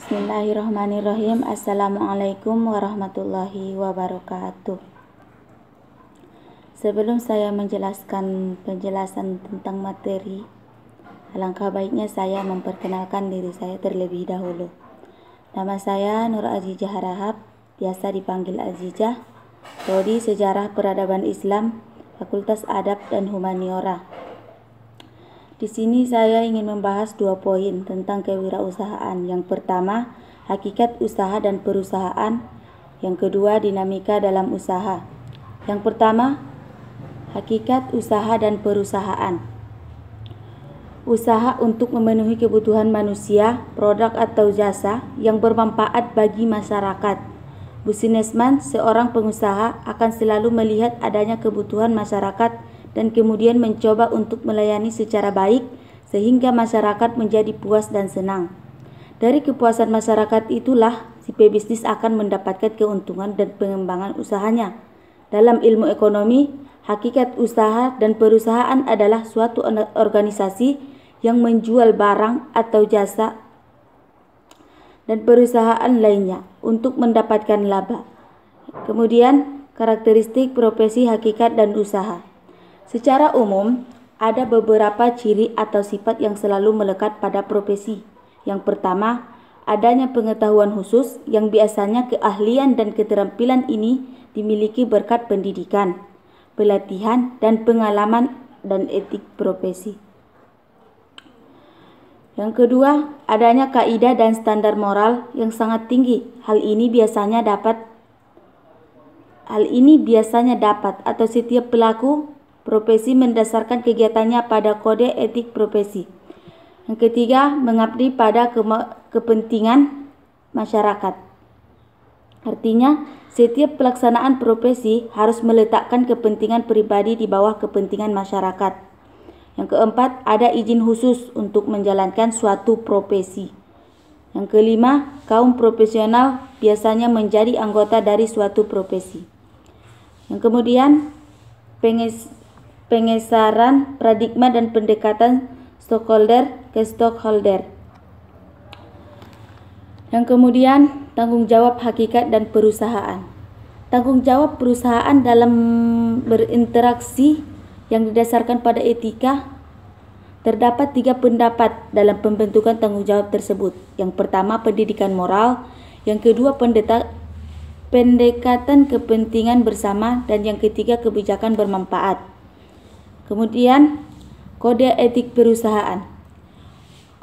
Bismillahirrahmanirrahim. Assalamualaikum warahmatullahi wabarakatuh. Sebelum saya menjelaskan penjelasan tentang materi, alangkah baiknya saya memperkenalkan diri saya terlebih dahulu. Nama saya Nur Azijah Harahap, biasa dipanggil Azijah, Prodi Sejarah Peradaban Islam, Fakultas Adab dan Humaniora. Di sini saya ingin membahas 2 poin tentang kewirausahaan. Yang pertama, hakikat usaha dan perusahaan. Yang kedua, dinamika dalam usaha. Yang pertama, hakikat usaha dan perusahaan. Usaha untuk memenuhi kebutuhan manusia, produk atau jasa yang bermanfaat bagi masyarakat. Businessman, seorang pengusaha, akan selalu melihat adanya kebutuhan masyarakat dan kemudian mencoba untuk melayani secara baik sehingga masyarakat menjadi puas dan senang. Dari kepuasan masyarakat itulah si pebisnis akan mendapatkan keuntungan dan pengembangan usahanya. Dalam ilmu ekonomi, hakikat usaha dan perusahaan adalah suatu organisasi yang menjual barang atau jasa dan perusahaan lainnya untuk mendapatkan laba. Kemudian, karakteristik profesi, hakikat dan usaha. Secara umum, ada beberapa ciri atau sifat yang selalu melekat pada profesi. Yang pertama, adanya pengetahuan khusus yang biasanya keahlian dan keterampilan ini dimiliki berkat pendidikan, pelatihan, dan pengalaman dan etik profesi. Yang kedua, adanya kaidah dan standar moral yang sangat tinggi. Hal ini biasanya dapat atau setiap pelaku profesi mendasarkan kegiatannya pada kode etik profesi. Yang ketiga, mengabdi pada kepentingan masyarakat. Artinya, setiap pelaksanaan profesi harus meletakkan kepentingan pribadi di bawah kepentingan masyarakat. Yang keempat, ada izin khusus untuk menjalankan suatu profesi. Yang kelima, kaum profesional biasanya menjadi anggota dari suatu profesi. Yang kemudian, pengesaran paradigma dan pendekatan stakeholder ke stockholder. Yang kemudian, tanggung jawab hakikat dan perusahaan. Tanggung jawab perusahaan dalam berinteraksi yang didasarkan pada etika. Terdapat 3 pendapat dalam pembentukan tanggung jawab tersebut. Yang pertama, pendidikan moral. Yang kedua, pendekatan kepentingan bersama. Dan yang ketiga, kebijakan bermanfaat. Kemudian, kode etik perusahaan.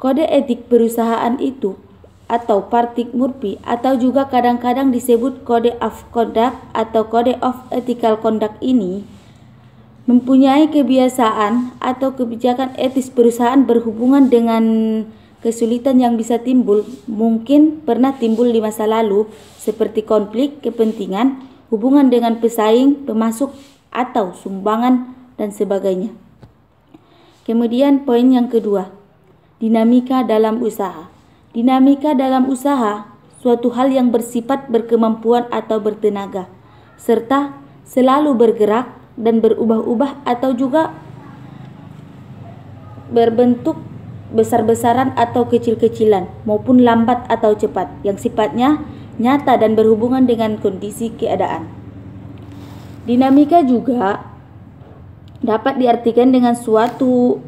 Kode etik perusahaan itu atau Partik Murphy atau juga kadang-kadang disebut Code of Conduct atau Code of Ethical Conduct ini mempunyai kebiasaan atau kebijakan etis perusahaan berhubungan dengan kesulitan yang bisa timbul, mungkin pernah timbul di masa lalu, seperti konflik kepentingan, hubungan dengan pesaing, pemasok, atau sumbangan, dan sebagainya. Kemudian poin yang kedua, dinamika dalam usaha. Dinamika dalam usaha, suatu hal yang bersifat berkemampuan atau bertenaga, serta selalu bergerak dan berubah-ubah atau juga berbentuk besar-besaran atau kecil-kecilan maupun lambat atau cepat yang sifatnya nyata dan berhubungan dengan kondisi keadaan. Dinamika juga dapat diartikan dengan suatu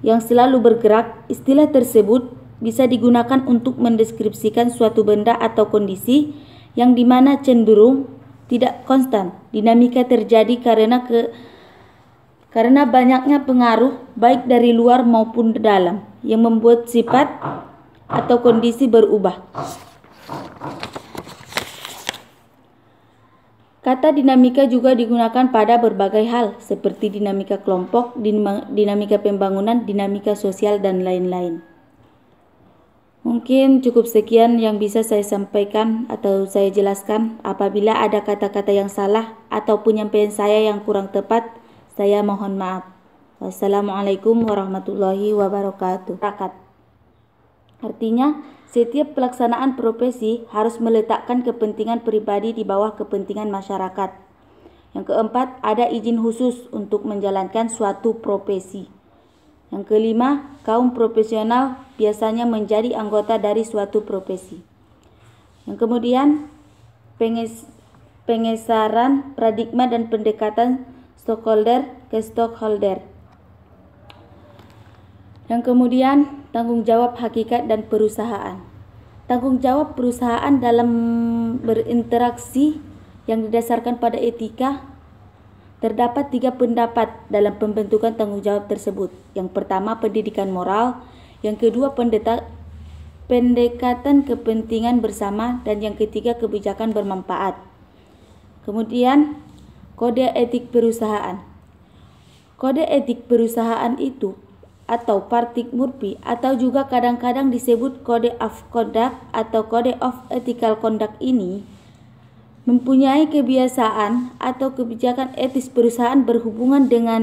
yang selalu bergerak. Istilah tersebut bisa digunakan untuk mendeskripsikan suatu benda atau kondisi yang dimana cenderung tidak konstan. Dinamika terjadi karena banyaknya pengaruh baik dari luar maupun dalam yang membuat sifat atau kondisi berubah. Kata dinamika juga digunakan pada berbagai hal seperti dinamika kelompok, dinamika pembangunan, dinamika sosial, dan lain-lain. Mungkin cukup sekian yang bisa saya sampaikan atau saya jelaskan. Apabila ada kata-kata yang salah atau penyampaian saya yang kurang tepat, saya mohon maaf. Wassalamualaikum warahmatullahi wabarakatuh. Artinya, setiap pelaksanaan profesi harus meletakkan kepentingan pribadi di bawah kepentingan masyarakat. Yang keempat, ada izin khusus untuk menjalankan suatu profesi. Yang kelima, kaum profesional biasanya menjadi anggota dari suatu profesi. Yang kemudian, pengesaran paradigma dan pendekatan stakeholder ke stockholder. Yang kemudian, tanggung jawab hakikat dan perusahaan. Tanggung jawab perusahaan dalam berinteraksi yang didasarkan pada etika. Terdapat 3 pendapat dalam pembentukan tanggung jawab tersebut. Yang pertama, pendidikan moral. Yang kedua, pendekatan kepentingan bersama. Dan yang ketiga, kebijakan bermanfaat. Kemudian, kode etik perusahaan. Kode etik perusahaan itu atau Partik Murphy atau juga kadang-kadang disebut Code of Conduct atau Code of Ethical Conduct ini mempunyai kebiasaan atau kebijakan etis perusahaan berhubungan dengan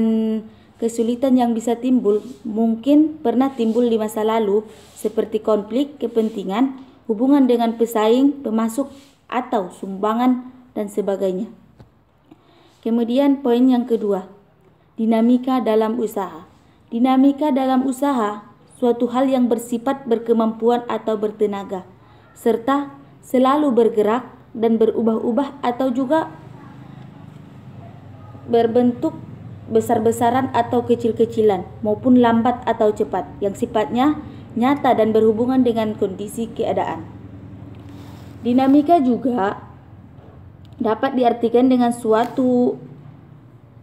kesulitan yang bisa timbul, mungkin pernah timbul di masa lalu, seperti konflik kepentingan, hubungan dengan pesaing, pemasok, atau sumbangan, dan sebagainya. Kemudian poin yang kedua, dinamika dalam usaha. Dinamika dalam usaha, suatu hal yang bersifat berkemampuan atau bertenaga, serta selalu bergerak dan berubah-ubah atau juga berbentuk besar-besaran atau kecil-kecilan maupun lambat atau cepat yang sifatnya nyata dan berhubungan dengan kondisi keadaan. Dinamika juga dapat diartikan dengan suatu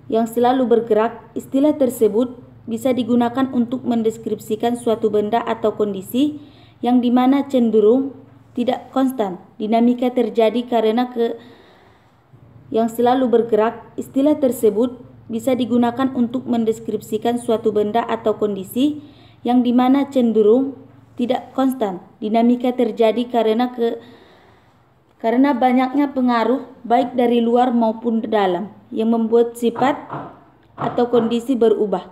yang selalu bergerak. Istilah tersebut bisa digunakan untuk mendeskripsikan suatu benda atau kondisi yang dimana cenderung tidak konstan. Dinamika terjadi karena yang selalu bergerak. Istilah tersebut bisa digunakan untuk mendeskripsikan suatu benda atau kondisi yang dimana cenderung tidak konstan. Dinamika terjadi karena banyaknya pengaruh baik dari luar maupun dalam yang membuat sifat atau kondisi berubah.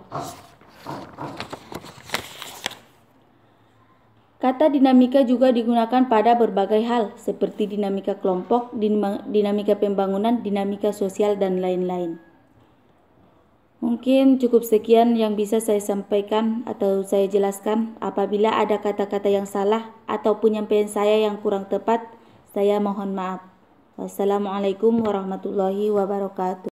Kata dinamika juga digunakan pada berbagai hal seperti dinamika kelompok, dinamika pembangunan, dinamika sosial, dan lain-lain. Mungkin cukup sekian yang bisa saya sampaikan atau saya jelaskan. Apabila ada kata-kata yang salah atau penyampaian saya yang kurang tepat, saya mohon maaf. Wassalamualaikum warahmatullahi wabarakatuh.